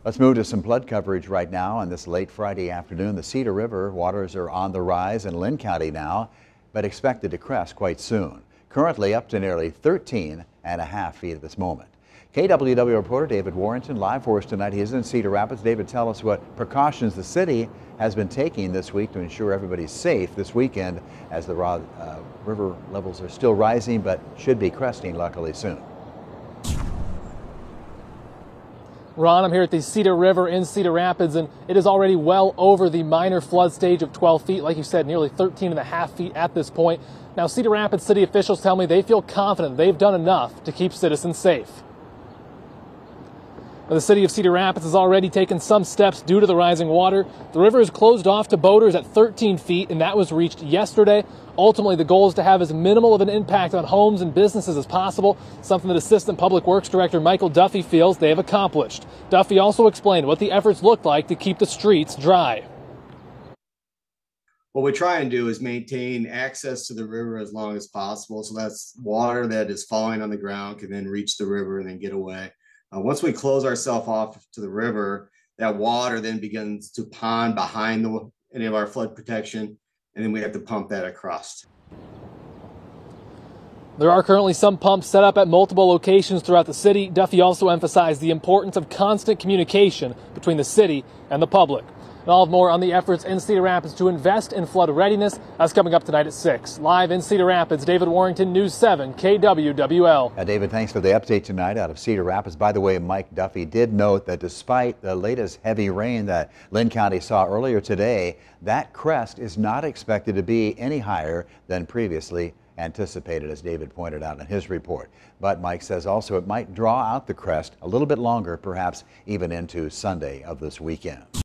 Let's move to some flood coverage right now on this late Friday afternoon. The Cedar River waters are on the rise in Linn County now, but expected to crest quite soon. Currently up to nearly 13.5 feet at this moment. KWW reporter David Warrington live for us tonight. He is in Cedar Rapids. David, tell us what precautions the city has been taking this week to ensure everybody's safe this weekend as the river levels are still rising, but should be cresting luckily soon. Ron, I'm here at the Cedar River in Cedar Rapids, and it is already well over the minor flood stage of 12 feet. Like you said, nearly 13.5 feet at this point. Now, Cedar Rapids city officials tell me they feel confident they've done enough to keep citizens safe. The city of Cedar Rapids has already taken some steps due to the rising water. The river is closed off to boaters at 13 feet, and that was reached yesterday. Ultimately, the goal is to have as minimal of an impact on homes and businesses as possible, something that Assistant Public Works Director Michael Duffy feels they have accomplished. Duffy also explained what the efforts look like to keep the streets dry. What we try and do is maintain access to the river as long as possible. So that's water that is falling on the ground can then reach the river and then get away. Once we close ourselves off to the river, that water then begins to pond behind any of our flood protection, and then we have to pump that across. There are currently some pumps set up at multiple locations throughout the city. Duffy also emphasized the importance of constant communication between the city and the public. And all more on the efforts in Cedar Rapids to invest in flood readiness. That's coming up tonight at 6. Live in Cedar Rapids, David Warrington, News 7, KWWL. David, thanks for the update tonight out of Cedar Rapids. By the way, Mike Duffy did note that despite the latest heavy rain that Linn County saw earlier today, that crest is not expected to be any higher than previously anticipated, as David pointed out in his report. But Mike says also it might draw out the crest a little bit longer, perhaps even into Sunday of this weekend.